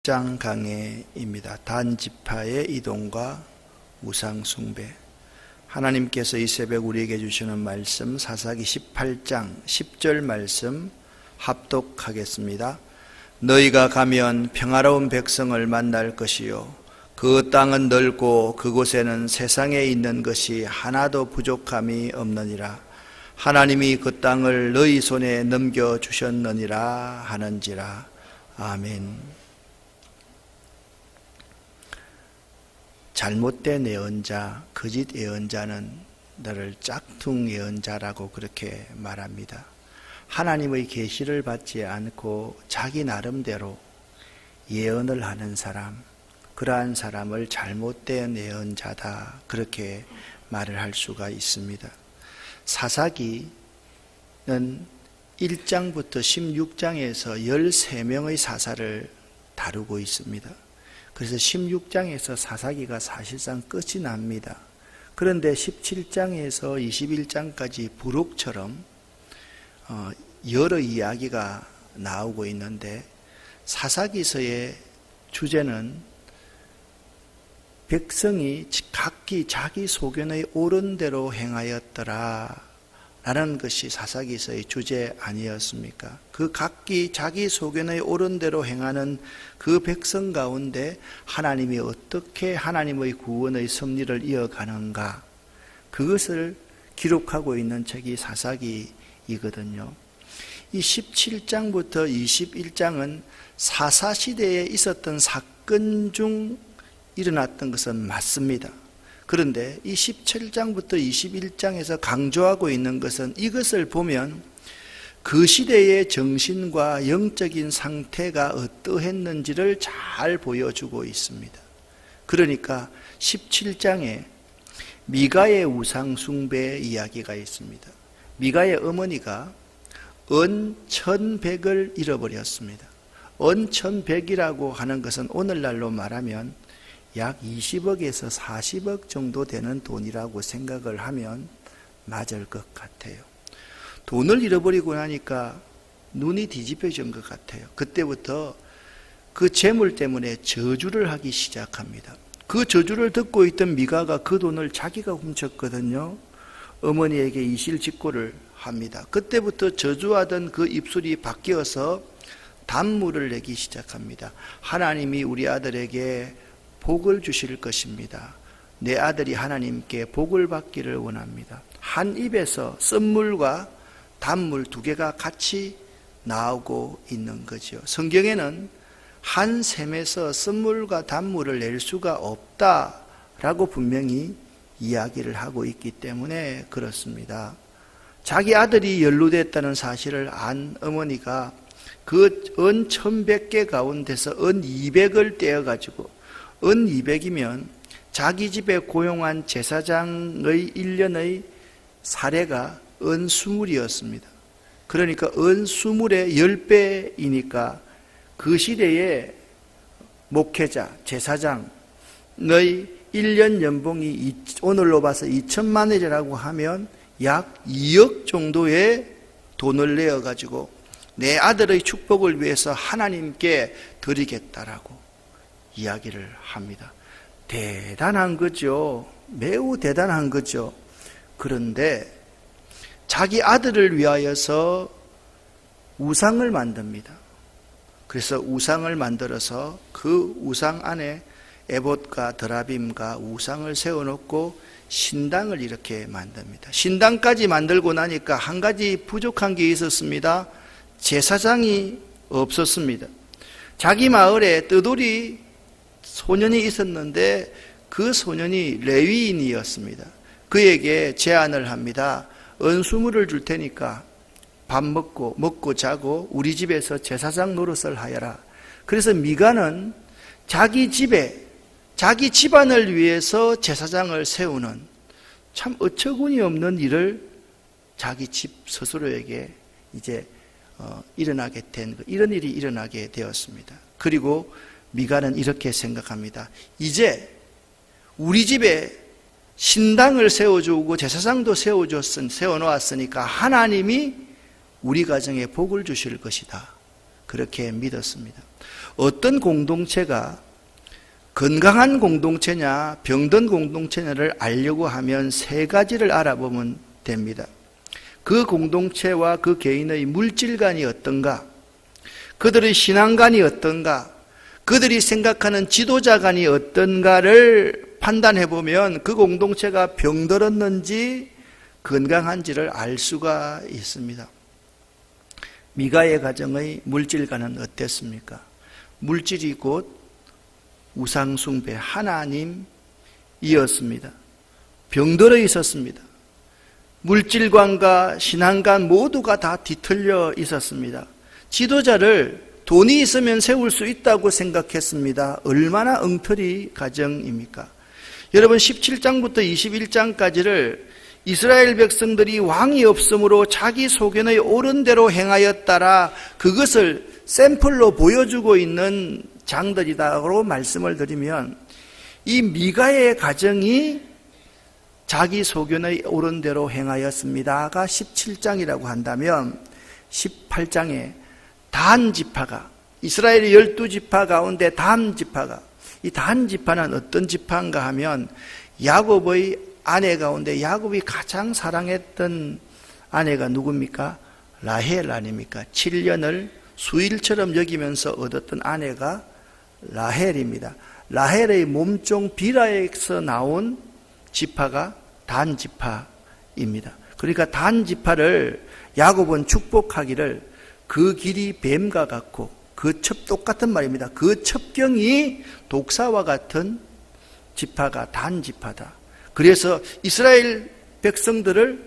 확장 강해입니다. 단지파의 이동과 우상 숭배. 하나님께서 이 새벽 우리에게 주시는 말씀 사사기 18장 10절 말씀 합독하겠습니다. 너희가 가면 평화로운 백성을 만날 것이요 그 땅은 넓고 그곳에는 세상에 있는 것이 하나도 부족함이 없느니라. 하나님이 그 땅을 너희 손에 넘겨주셨느니라 하는지라. 아멘. 잘못된 예언자, 거짓 예언자는 너를 짝퉁 예언자라고 그렇게 말합니다. 하나님의 계시를 받지 않고 자기 나름대로 예언을 하는 사람, 그러한 사람을 잘못된 예언자다 그렇게 말을 할 수가 있습니다. 사사기는 1장부터 16장에서 13명의 사사를 다루고 있습니다. 그래서 16장에서 사사기가 사실상 끝이 납니다. 그런데 17장에서 21장까지 부록처럼 여러 이야기가 나오고 있는데 사사기서의 주제는 백성이 각기 자기 소견의 옳은 대로 행하였더라 라는 것이 사사기서의 주제 아니었습니까? 그 각기 자기 소견의 옳은 대로 행하는 그 백성 가운데 하나님이 어떻게 하나님의 구원의 섭리를 이어가는가, 그것을 기록하고 있는 책이 사사기이거든요. 이 17장부터 21장은 사사시대에 있었던 사건 중 일어났던 것은 맞습니다. 그런데 이 17장부터 21장에서 강조하고 있는 것은 이것을 보면 그 시대의 정신과 영적인 상태가 어떠했는지를 잘 보여주고 있습니다. 그러니까 17장에 미가의 우상 숭배 이야기가 있습니다. 미가의 어머니가 은 1100을 잃어버렸습니다. 은 1100이라고 하는 것은 오늘날로 말하면 약 20억에서 40억 정도 되는 돈이라고 생각을 하면 맞을 것 같아요. 돈을 잃어버리고 나니까 눈이 뒤집혀진 것 같아요. 그때부터 그 재물 때문에 저주를 하기 시작합니다. 그 저주를 듣고 있던 미가가 그 돈을 자기가 훔쳤거든요. 어머니에게 이실직고를 합니다. 그때부터 저주하던 그 입술이 바뀌어서 단물을 내기 시작합니다. 하나님이 우리 아들에게 복을 주실 것입니다. 내 아들이 하나님께 복을 받기를 원합니다. 한 입에서 쓴물과 단물 두 개가 같이 나오고 있는 거죠. 성경에는 한 샘에서 쓴물과 단물을 낼 수가 없다라고 분명히 이야기를 하고 있기 때문에 그렇습니다. 자기 아들이 연루됐다는 사실을 안 어머니가 그 은 1100개 가운데서 은 200을 떼어가지고 은 200이면 자기 집에 고용한 제사장의 1년의 사례가 은 20이었습니다. 그러니까 은 20의 10배이니까 그 시대의 목회자, 제사장의 1년 연봉이 오늘로 봐서 2천만 원이라고 하면 약 2억 정도의 돈을 내어가지고 내 아들의 축복을 위해서 하나님께 드리겠다라고 이야기를 합니다. 대단한 거죠. 매우 대단한 거죠. 그런데 자기 아들을 위하여서 우상을 만듭니다. 그래서 우상을 만들어서 그 우상 안에 에봇과 드라빔과 우상을 세워놓고 신당을 이렇게 만듭니다. 신당까지 만들고 나니까 한 가지 부족한 게 있었습니다. 제사장이 없었습니다. 자기 마을에 뜨돌이 소년이 있었는데 그 소년이 레위인이었습니다. 그에게 제안을 합니다. 은수물을 줄 테니까 밥 먹고 자고 우리 집에서 제사장 노릇을 하여라. 그래서 미가는 자기 집에 자기 집안을 위해서 제사장을 세우는 참 어처구니 없는 일을 자기 집 스스로에게 이제 일어나게 된 이런 일이 일어나게 되었습니다. 그리고 미가는 이렇게 생각합니다. 이제 우리 집에 신당을 세워주고 제사장도 세워놓았으니까 하나님이 우리 가정에 복을 주실 것이다. 그렇게 믿었습니다. 어떤 공동체가 건강한 공동체냐 병든 공동체냐를 알려고 하면 세 가지를 알아보면 됩니다. 그 공동체와 그 개인의 물질관이 어떤가, 그들의 신앙관이 어떤가, 그들이 생각하는 지도자관이 어떤가를 판단해 보면 그 공동체가 병들었는지 건강한지를 알 수가 있습니다. 미가의 가정의 물질관은 어땠습니까? 물질이 곧 우상숭배 하나님이었습니다. 병들어 있었습니다. 물질관과 신앙관 모두가 다 뒤틀려 있었습니다. 지도자를 돈이 있으면 세울 수 있다고 생각했습니다. 얼마나 엉터리 가정입니까? 여러분 17장부터 21장까지를 이스라엘 백성들이 왕이 없으므로 자기 소견의 옳은 대로 행하였다라, 그것을 샘플로 보여주고 있는 장들이다고 말씀을 드리면, 이 미가의 가정이 자기 소견의 옳은 대로 행하였습니다가 17장이라고 한다면 18장에 단 지파가, 이스라엘의 12지파 가운데 단 지파가, 이 단 지파는 어떤 지파인가 하면 야곱의 아내 가운데 야곱이 가장 사랑했던 아내가 누굽니까? 라헬 아닙니까? 7년을 수일처럼 여기면서 얻었던 아내가 라헬입니다. 라헬의 몸종 비라에서 나온 지파가 단 지파입니다. 그러니까 단 지파를 야곱은 축복하기를 그 길이 뱀과 같고 그 똑같은 말입니다. 그 첩경이 독사와 같은 지파가 단 지파다. 그래서 이스라엘 백성들을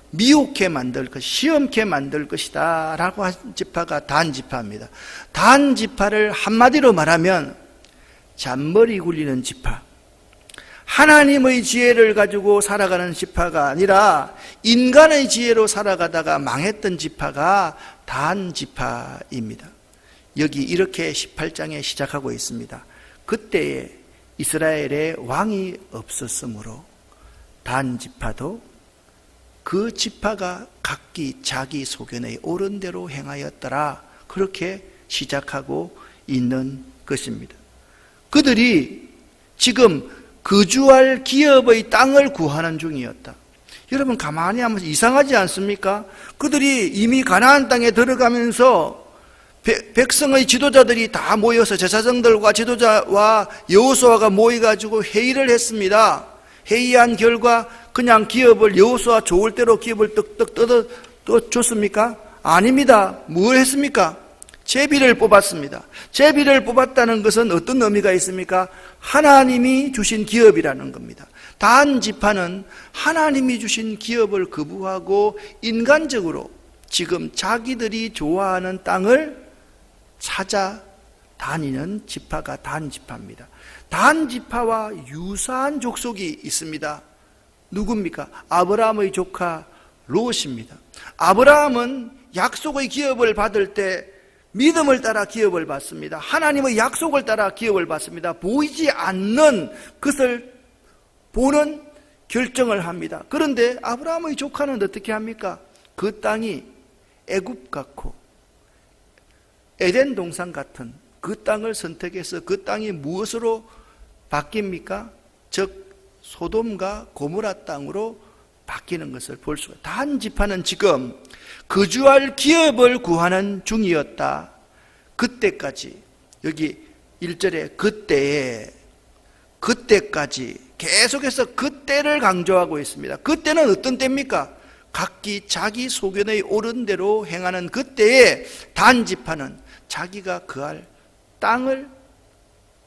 미혹해 만들 것, 시험케 만들 것이다 라고 한 지파가 단 지파입니다. 단 지파를 한마디로 말하면 잔머리 굴리는 지파, 하나님의 지혜를 가지고 살아가는 지파가 아니라 인간의 지혜로 살아가다가 망했던 지파가 단 지파입니다. 여기 이렇게 18장에 시작하고 있습니다. 그때에 이스라엘에 왕이 없었으므로 단 지파도 그 지파가 각기 자기 소견의 옳은 대로 행하였더라, 그렇게 시작하고 있는 것입니다. 그들이 지금 거주할 기업의 땅을 구하는 중이었다. 여러분 가만히 하면 이상하지 않습니까? 그들이 이미 가나안 땅에 들어가면서 백성의 지도자들이 다 모여서 제사장들과 지도자와 여호수아가 모여가지고 회의를 했습니다. 회의한 결과 그냥 기업을 여호수아 좋을 대로 기업을 떡떡 줬습니까? 아닙니다. 뭘 했습니까? 제비를 뽑았습니다. 제비를 뽑았다는 것은 어떤 의미가 있습니까? 하나님이 주신 기업이라는 겁니다. 단 지파는 하나님이 주신 기업을 거부하고 인간적으로 지금 자기들이 좋아하는 땅을 찾아 다니는 지파가 단 지파입니다. 단 지파와 유사한 족속이 있습니다. 누굽니까? 아브라함의 조카 롯입니다. 아브라함은 약속의 기업을 받을 때 믿음을 따라 기업을 받습니다. 하나님의 약속을 따라 기업을 받습니다. 보이지 않는 것을 보는 결정을 합니다. 그런데 아브라함의 조카는 어떻게 합니까? 그 땅이 애굽 같고 에덴 동산 같은 그 땅을 선택해서 그 땅이 무엇으로 바뀝니까? 즉 소돔과 고모라 땅으로 바뀌는 것을 볼 수가 있어요. 단 지파는 지금 거주할 기업을 구하는 중이었다. 그때까지, 여기 1절에 그때까지 계속해서 그때를 강조하고 있습니다. 그때는 어떤 때입니까? 각기 자기 소견의 옳은 대로 행하는 그때에 단 지파는 자기가 거할 땅을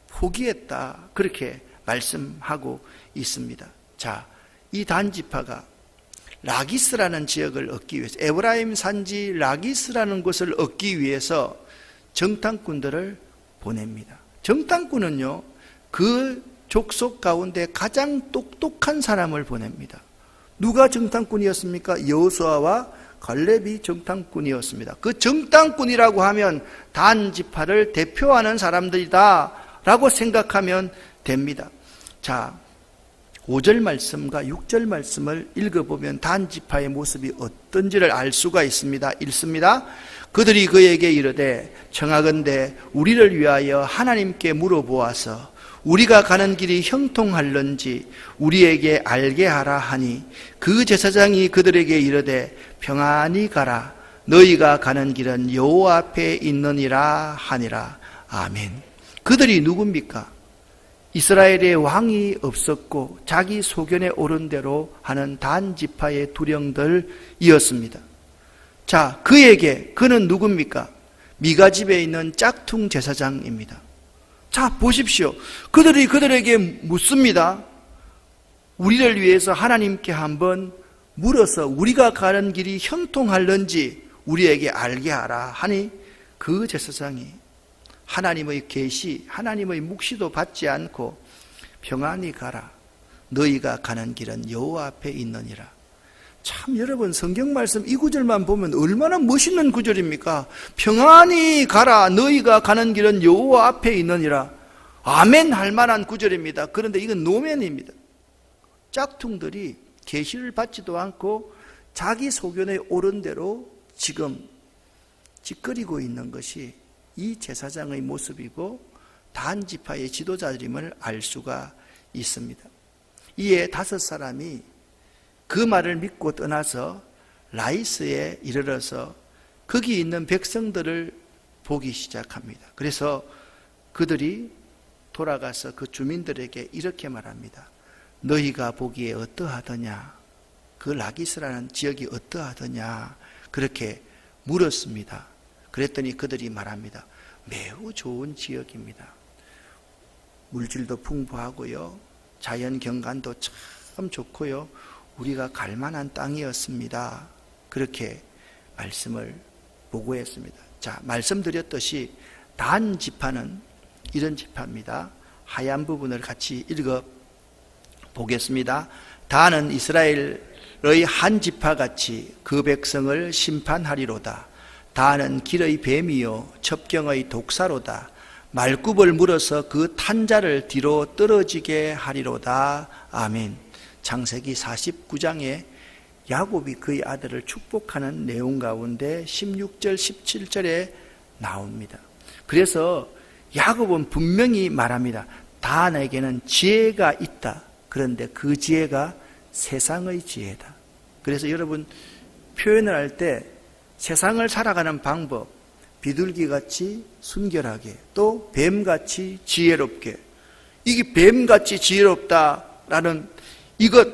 포기했다, 그렇게 말씀하고 있습니다. 자, 이 단 지파가 라기스라는 지역을 얻기 위해서, 에브라임 산지 라기스라는 곳을 얻기 위해서 정탐꾼들을 보냅니다. 정탐꾼은요, 그 족속 가운데 가장 똑똑한 사람을 보냅니다. 누가 정탐꾼이었습니까? 여호수아와 갈렙이 정탐꾼이었습니다. 그 정탐꾼이라고 하면 단 지파를 대표하는 사람들이다 라고 생각하면 됩니다. 자, 5절 말씀과 6절 말씀을 읽어보면 단지파의 모습이 어떤지를 알 수가 있습니다. 읽습니다. 그들이 그에게 이르되 청하건대 우리를 위하여 하나님께 물어보아서 우리가 가는 길이 형통할런지 우리에게 알게 하라 하니 그 제사장이 그들에게 이르되 평안히 가라 너희가 가는 길은 여호와 앞에 있느니라 하니라. 아멘. 그들이 누굽니까? 이스라엘의 왕이 없었고 자기 소견에 옳은 대로 하는 단 지파의 두령들이었습니다. 자, 그는 누굽니까? 미가 집에 있는 짝퉁 제사장입니다. 자, 보십시오. 그들이 그들에게 묻습니다. 우리를 위해서 하나님께 한번 물어서 우리가 가는 길이 형통할는지 우리에게 알게 하라 하니 그 제사장이 하나님의 계시, 하나님의 묵시도 받지 않고 평안히 가라. 너희가 가는 길은 여호와 앞에 있느니라. 참 여러분 성경 말씀 이 구절만 보면 얼마나 멋있는 구절입니까? 평안히 가라. 너희가 가는 길은 여호와 앞에 있느니라. 아멘 할 만한 구절입니다. 그런데 이건 노면입니다. 짝퉁들이 계시를 받지도 않고 자기 소견에 옳은 대로 지금 짓거리고 있는 것이 이 제사장의 모습이고 단 지파의 지도자임을 알 수가 있습니다. 이에 5사람이 그 말을 믿고 떠나서 라이스에 이르러서 거기 있는 백성들을 보기 시작합니다. 그래서 그들이 돌아가서 그 주민들에게 이렇게 말합니다. 너희가 보기에 어떠하더냐? 그 라기스라는 지역이 어떠하더냐? 그렇게 물었습니다. 그랬더니 그들이 말합니다. 매우 좋은 지역입니다. 물질도 풍부하고요. 자연 경관도 참 좋고요. 우리가 갈 만한 땅이었습니다. 그렇게 말씀을 보고했습니다. 자, 말씀드렸듯이 단 지파는 이런 지파입니다. 하얀 부분을 같이 읽어 보겠습니다. 단은 이스라엘의 한 지파같이 그 백성을 심판하리로다. 단은 길의 뱀이요 첩경의 독사로다. 말굽을 물어서 그 탄자를 뒤로 떨어지게 하리로다. 아멘. 창세기 49장에 야곱이 그의 아들을 축복하는 내용 가운데 16절 17절에 나옵니다. 그래서 야곱은 분명히 말합니다. 단에게는 지혜가 있다. 그런데 그 지혜가 세상의 지혜다. 그래서 여러분 표현을 할 때 세상을 살아가는 방법, 비둘기같이 순결하게 또 뱀같이 지혜롭게, 이게 뱀같이 지혜롭다라는 이것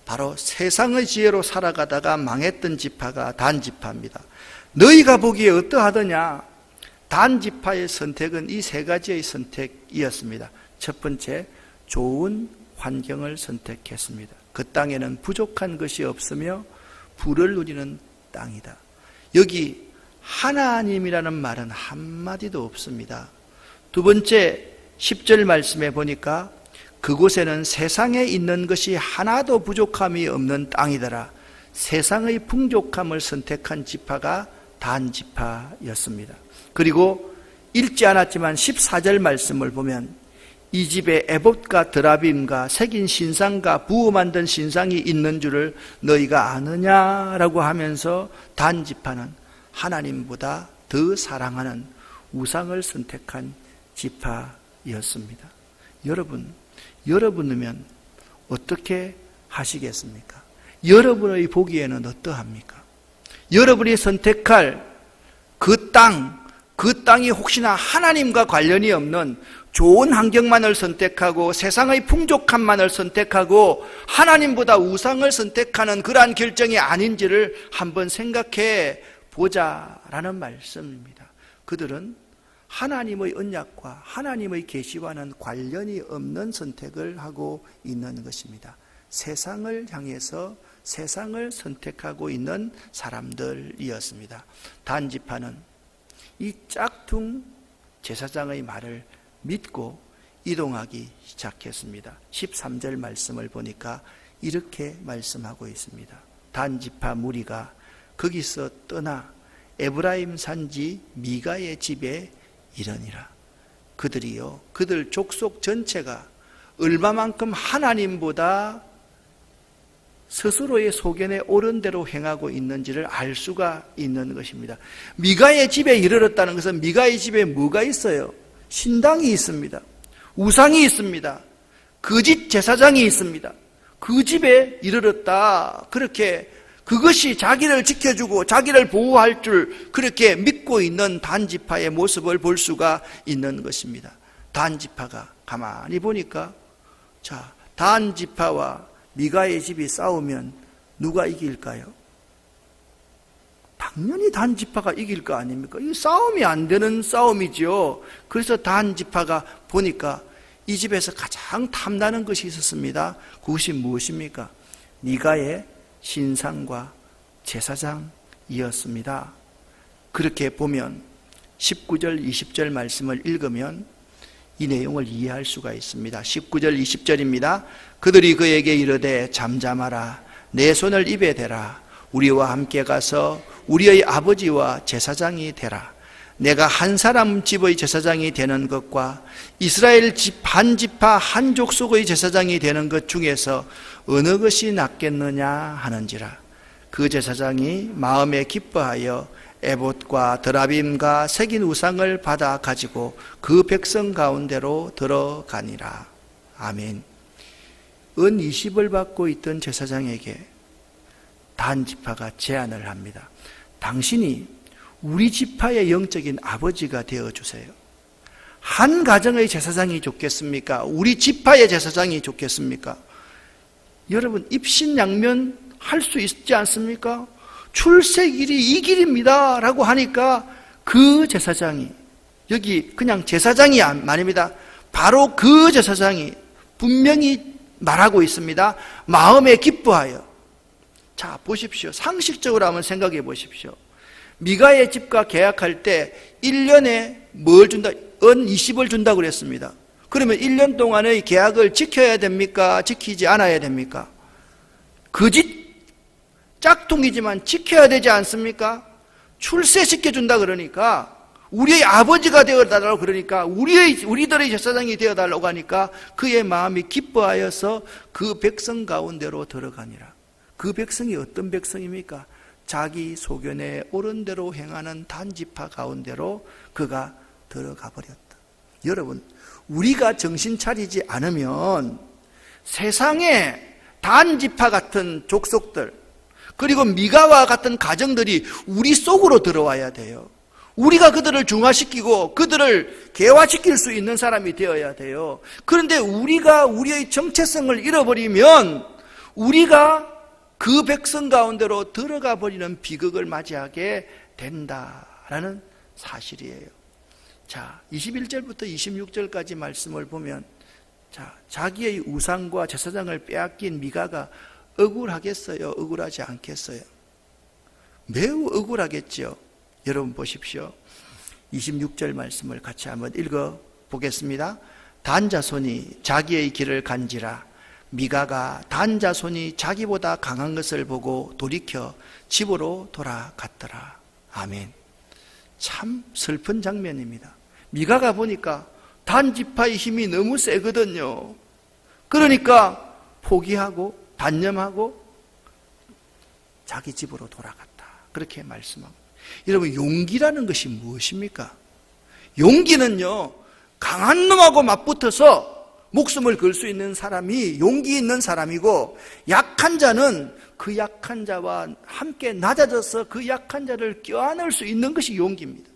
바로 세상의 지혜로 살아가다가 망했던 지파가 단 지파입니다. 너희가 보기에 어떠하더냐? 단 지파의 선택은 이 3가지의 선택이었습니다. 첫 번째, 좋은 환경을 선택했습니다. 그 땅에는 부족한 것이 없으며 부를 누리는 땅이다. 여기 하나님이라는 말은 한마디도 없습니다. 두 번째 10절 말씀에 보니까 그곳에는 세상에 있는 것이 하나도 부족함이 없는 땅이더라. 세상의 풍족함을 선택한 지파가 단 지파였습니다. 그리고 읽지 않았지만 14절 말씀을 보면 이 집에 에봇과 드라빔과 새긴 신상과 부어 만든 신상이 있는 줄을 너희가 아느냐라고 하면서 단 지파는 하나님보다 더 사랑하는 우상을 선택한 지파였습니다. 여러분이면 어떻게 하시겠습니까? 여러분의 보기에는 어떠합니까? 여러분이 선택할 그 땅이 혹시나 하나님과 관련이 없는 좋은 환경만을 선택하고 세상의 풍족함만을 선택하고 하나님보다 우상을 선택하는 그러한 결정이 아닌지를 한번 생각해 보자라는 말씀입니다. 그들은 하나님의 언약과 하나님의 계시와는 관련이 없는 선택을 하고 있는 것입니다. 세상을 향해서 세상을 선택하고 있는 사람들이었습니다. 단 지파는 이 짝퉁 제사장의 말을 믿고 이동하기 시작했습니다. 13절 말씀을 보니까 이렇게 말씀하고 있습니다. 단 지파 무리가 거기서 떠나 에브라임 산지 미가의 집에 이르니라. 그들 족속 전체가 얼마만큼 하나님보다 스스로의 소견에 옳은 대로 행하고 있는지를 알 수가 있는 것입니다. 미가의 집에 이르렀다는 것은 미가의 집에 뭐가 있어요? 신당이 있습니다. 우상이 있습니다. 거짓 제사장이 있습니다. 그 집에 이르렀다. 그렇게 그것이 자기를 지켜주고 자기를 보호할 줄 그렇게 믿고 있는 단지파의 모습을 볼 수가 있는 것입니다. 단지파가 가만히 보니까 자, 단지파와 미가의 집이 싸우면 누가 이길까요? 당연히 단지파가 이길 거 아닙니까? 이 싸움이 안 되는 싸움이죠. 그래서 단지파가 보니까 이 집에서 가장 탐나는 것이 있었습니다. 그것이 무엇입니까? 미가의 신상과 제사장이었습니다. 그렇게 보면 19절 20절 말씀을 읽으면 이 내용을 이해할 수가 있습니다. 19절 20절입니다. 그들이 그에게 이르되 잠잠하라. 내 손을 입에 대라. 우리와 함께 가서 우리의 아버지와 제사장이 되라. 내가 한 사람 집의 제사장이 되는 것과 이스라엘 집 한 지파 한 족속의 제사장이 되는 것 중에서 어느 것이 낫겠느냐 하는지라. 그 제사장이 마음에 기뻐하여 에봇과 드라빔과 새긴 우상을 받아 가지고 그 백성 가운데로 들어가니라. 아멘. 은 20을 받고 있던 제사장에게 단지파가 제안을 합니다. 당신이 우리 지파의 영적인 아버지가 되어주세요. 한 가정의 제사장이 좋겠습니까? 우리 지파의 제사장이 좋겠습니까? 여러분, 입신양면 할 수 있지 않습니까? 출세길이 이 길입니다 라고 하니까 그 제사장이, 여기 그냥 제사장이 아닙니다. 바로 그 제사장이 분명히 말하고 있습니다. 마음에 기뻐하여. 자, 보십시오. 상식적으로 한번 생각해 보십시오. 미가의 집과 계약할 때 1년에 뭘 준다? 은 20을 준다고 그랬습니다. 그러면 1년 동안의 계약을 지켜야 됩니까? 지키지 않아야 됩니까? 거짓 짝퉁이지만 지켜야 되지 않습니까? 출세시켜준다 그러니까, 우리의 아버지가 되어달라고 그러니까, 우리들의 제사장이 되어달라고 하니까 그의 마음이 기뻐하여서 그 백성 가운데로 들어가니라. 그 백성이 어떤 백성입니까? 자기 소견에 옳은 대로 행하는 단지파 가운데로 그가 들어가 버렸다. 여러분, 우리가 정신 차리지 않으면 세상에 단지파 같은 족속들, 그리고 미가와 같은 가정들이 우리 속으로 들어와야 돼요. 우리가 그들을 중화시키고 그들을 개화시킬 수 있는 사람이 되어야 돼요. 그런데 우리가 우리의 정체성을 잃어버리면 우리가 그 백성 가운데로 들어가 버리는 비극을 맞이하게 된다라는 사실이에요. 자, 21절부터 26절까지 말씀을 보면, 자, 자기의 우상과 제사장을 빼앗긴 미가가 억울하겠어요? 억울하지 않겠어요? 매우 억울하겠죠. 여러분 보십시오. 26절 말씀을 같이 한번 읽어 보겠습니다. 단자손이 자기의 길을 간지라. 미가가 단자손이 자기보다 강한 것을 보고 돌이켜 집으로 돌아갔더라. 아멘. 참 슬픈 장면입니다. 미가가 보니까 단지파의 힘이 너무 세거든요. 그러니까 포기하고 단념하고 자기 집으로 돌아갔다. 그렇게 말씀하고. 여러분, 용기라는 것이 무엇입니까? 용기는요, 강한 놈하고 맞붙어서 목숨을 걸 수 있는 사람이 용기 있는 사람이고, 약한 자는 그 약한 자와 함께 낮아져서 그 약한 자를 껴안을 수 있는 것이 용기입니다.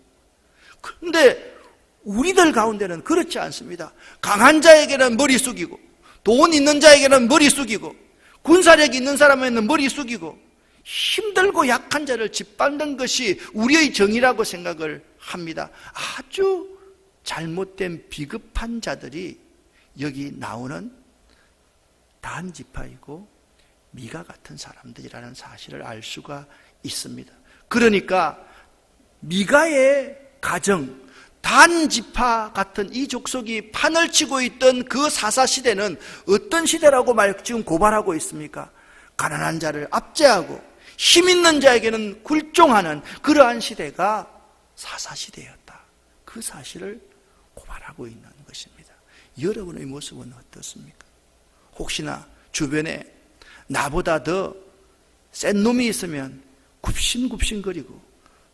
그런데 우리들 가운데는 그렇지 않습니다. 강한 자에게는 머리 숙이고, 돈 있는 자에게는 머리 숙이고, 군사력 있는 사람에게는 머리 숙이고, 힘들고 약한 자를 짓밟는 것이 우리의 정의라고 생각을 합니다. 아주 잘못된 비급한 자들이 여기 나오는 단지파이고 미가 같은 사람들이라는 사실을 알 수가 있습니다. 그러니까 미가의 가정, 단지파 같은 이 족속이 판을 치고 있던 그 사사시대는 어떤 시대라고 지금 고발하고 있습니까? 가난한 자를 압제하고 힘 있는 자에게는 굴종하는 그러한 시대가 사사시대였다. 그 사실을 고발하고 있는 것입니다. 여러분의 모습은 어떻습니까? 혹시나 주변에 나보다 더 센 놈이 있으면 굽신굽신거리고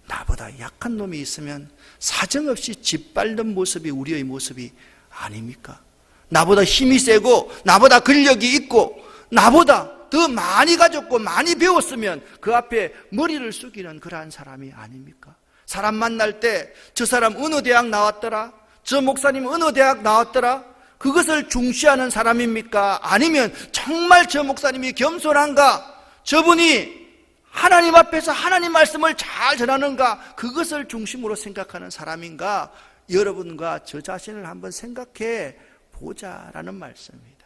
나보다 약한 놈이 있으면 사정없이 짓밟는 모습이 우리의 모습이 아닙니까? 나보다 힘이 세고 나보다 근력이 있고 나보다 더 많이 가졌고 많이 배웠으면 그 앞에 머리를 숙이는 그러한 사람이 아닙니까? 사람 만날 때 저 사람 어느 대학 나왔더라? 저 목사님 어느 대학 나왔더라? 그것을 중시하는 사람입니까? 아니면 정말 저 목사님이 겸손한가? 저분이 하나님 앞에서 하나님 말씀을 잘 전하는가? 그것을 중심으로 생각하는 사람인가? 여러분과 저 자신을 한번 생각해 보자라는 말씀입니다.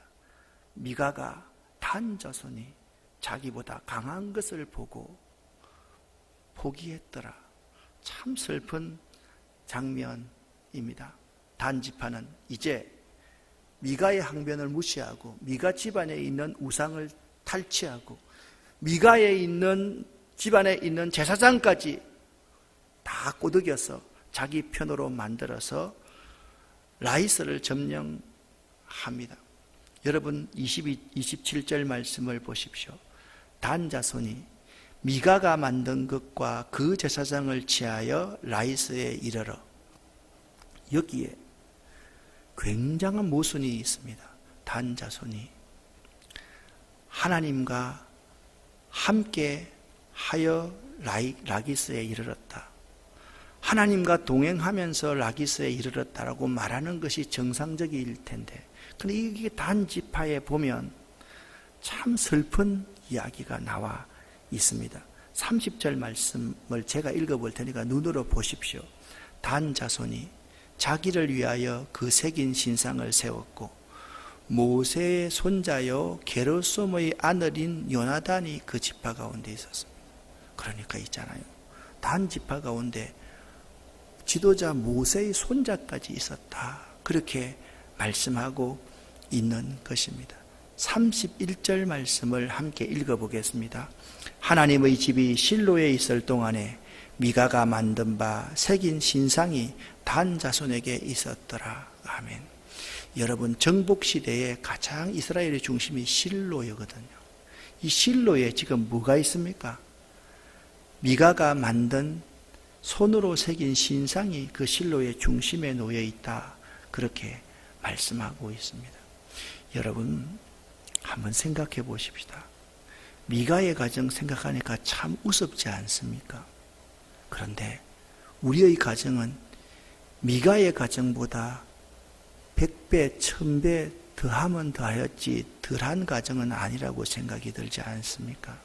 미가가 단 자손이 자기보다 강한 것을 보고 포기했더라. 참 슬픈 장면입니다. 단 지파는 이제 미가의 항변을 무시하고 미가 집안에 있는 우상을 탈취하고 미가에 있는 집안에 있는 제사장까지 다 꼬드겨서 자기 편으로 만들어서 라이스를 점령합니다. 여러분 27절 말씀을 보십시오. 단 자손이 미가가 만든 것과 그 제사장을 취하여 라이스에 이르러. 여기에 굉장한 모순이 있습니다. 단 자손이 하나님과 함께 하여 라기스에 이르렀다. 하나님과 동행하면서 라기스에 이르렀다라고 말하는 것이 정상적일 텐데, 근데 이게 단 지파에 보면 참 슬픈 이야기가 나와 있습니다. 30절 말씀을 제가 읽어볼 테니까 눈으로 보십시오. 단 자손이 자기를 위하여 그 새긴 신상을 세웠고 모세의 손자요 게르솜의 아들인 요나단이 그 지파 가운데 있었습니다. 그러니까 있잖아요, 단 지파 가운데 지도자 모세의 손자까지 있었다, 그렇게 말씀하고 있는 것입니다. 31절 말씀을 함께 읽어보겠습니다. 하나님의 집이 실로에 있을 동안에 미가가 만든 바 새긴 신상이 단 자손에게 있었더라. 아멘. 여러분, 정복시대에 가장 이스라엘의 중심이 실로였거든요. 이 실로에 지금 뭐가 있습니까? 미가가 만든 손으로 새긴 신상이 그 실로의 중심에 놓여 있다, 그렇게 말씀하고 있습니다. 여러분, 한번 생각해 보십시다. 미가의 가정 생각하니까 참 우습지 않습니까? 그런데 우리의 가정은 미가의 가정보다 100배, 1000배 더하면 더하였지 덜한 가정은 아니라고 생각이 들지 않습니까?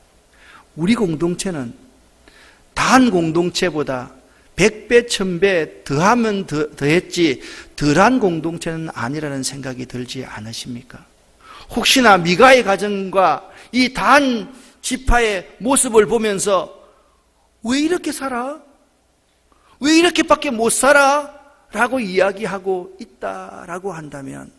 우리 공동체는 단 공동체보다 100배, 1000배 더하면 더했지 덜한 공동체는 아니라는 생각이 들지 않으십니까? 혹시나 미가의 가정과 이 단 지파의 모습을 보면서 왜 이렇게 살아? 왜 이렇게밖에 못 살아? 라고 이야기하고 있다라고 한다면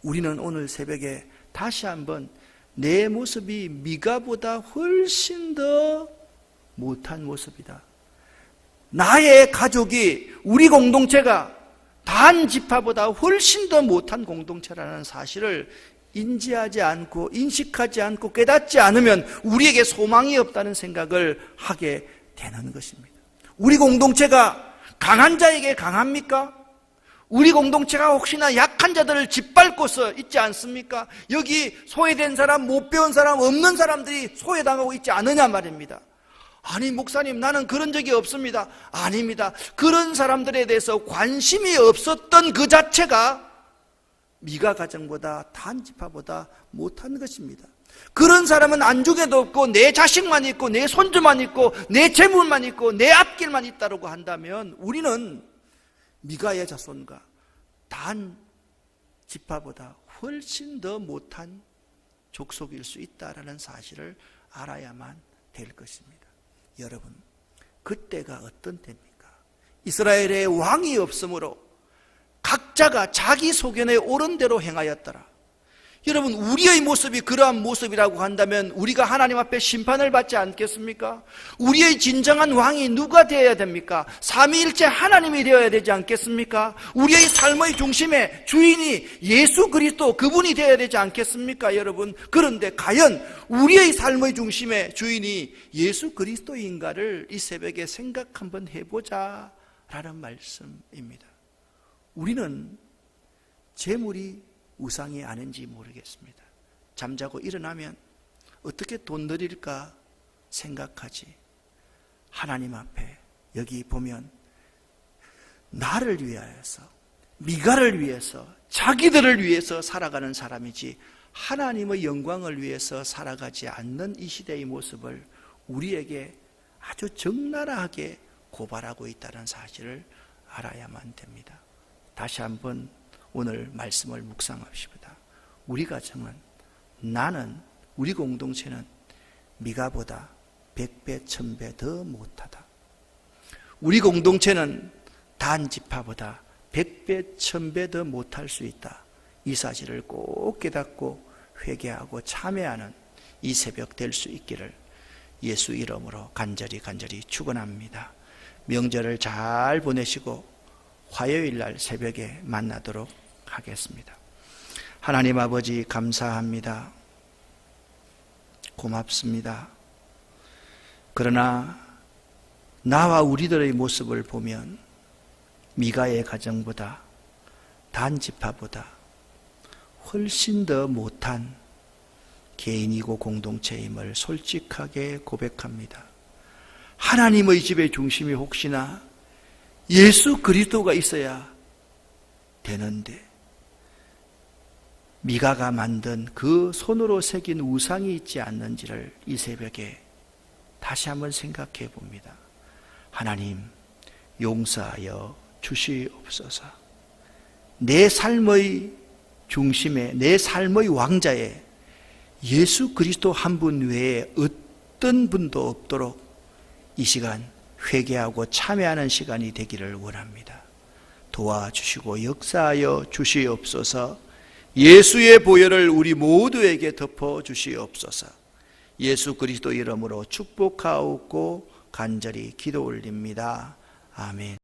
우리는 오늘 새벽에 다시 한번 내 모습이 미가보다 훨씬 더 못한 모습이다. 나의 가족이, 우리 공동체가 단 지파보다 훨씬 더 못한 공동체라는 사실을 인지하지 않고 인식하지 않고 깨닫지 않으면 우리에게 소망이 없다는 생각을 하게 되는 것입니다. 우리 공동체가 강한 자에게 강합니까? 우리 공동체가 혹시나 약한 자들을 짓밟고서 있지 않습니까? 여기 소외된 사람, 못 배운 사람, 없는 사람들이 소외당하고 있지 않느냐 말입니다. 아니 목사님, 나는 그런 적이 없습니다. 아닙니다. 그런 사람들에 대해서 관심이 없었던 그 자체가 미가 가정보다 단 지파보다 못한 것입니다. 그런 사람은 안중에도 없고 내 자식만 있고 내 손주만 있고 내 재물만 있고 내 앞길만 있다고 한다면 우리는 미가의 자손과 단 지파보다 훨씬 더 못한 족속일 수 있다라는 사실을 알아야만 될 것입니다. 여러분, 그때가 어떤 때입니까? 이스라엘의 왕이 없으므로 각자가 자기 소견에 옳은 대로 행하였더라. 여러분, 우리의 모습이 그러한 모습이라고 한다면 우리가 하나님 앞에 심판을 받지 않겠습니까? 우리의 진정한 왕이 누가 되어야 됩니까? 삼위일체 하나님이 되어야 되지 않겠습니까? 우리의 삶의 중심에 주인이 예수 그리스도, 그분이 되어야 되지 않겠습니까, 여러분? 그런데 과연 우리의 삶의 중심에 주인이 예수 그리스도인가를 이 새벽에 생각 한번 해보자 라는 말씀입니다. 우리는 재물이 우상이 아닌지 모르겠습니다. 잠자고 일어나면 어떻게 돈 드릴까 생각하지. 하나님 앞에 여기 보면 나를 위하여서, 미가를 위해서, 자기들을 위해서 살아가는 사람이지 하나님의 영광을 위해서 살아가지 않는 이 시대의 모습을 우리에게 아주 적나라하게 고발하고 있다는 사실을 알아야만 됩니다. 다시 한번 오늘 말씀을 묵상합시다. 우리 가정은, 나는, 우리 공동체는 미가보다 100배, 1000배 더 못하다. 우리 공동체는 단지파보다 100배, 1000배 더 못할 수 있다. 이 사실을 꼭 깨닫고 회개하고 참회하는 이 새벽 될 수 있기를 예수 이름으로 간절히 축원합니다. 명절을 잘 보내시고 화요일 날 새벽에 만나도록 하겠습니다. 하나님 아버지, 감사합니다. 고맙습니다. 그러나 나와 우리들의 모습을 보면 미가의 가정보다, 단지파보다 훨씬 더 못한 개인이고 공동체임을 솔직하게 고백합니다. 하나님의 집의 중심이 혹시나 예수 그리스도가 있어야 되는데 미가가 만든 그 손으로 새긴 우상이 있지 않는지를 이 새벽에 다시 한번 생각해 봅니다. 하나님, 용서하여 주시옵소서. 내 삶의 중심에, 내 삶의 왕자에 예수 그리스도 한 분 외에 어떤 분도 없도록 이 시간 회개하고 참회하는 시간이 되기를 원합니다. 도와주시고 역사하여 주시옵소서. 예수의 보혈을 우리 모두에게 덮어 주시옵소서. 예수 그리스도 이름으로 축복하옵고 간절히 기도 올립니다. 아멘.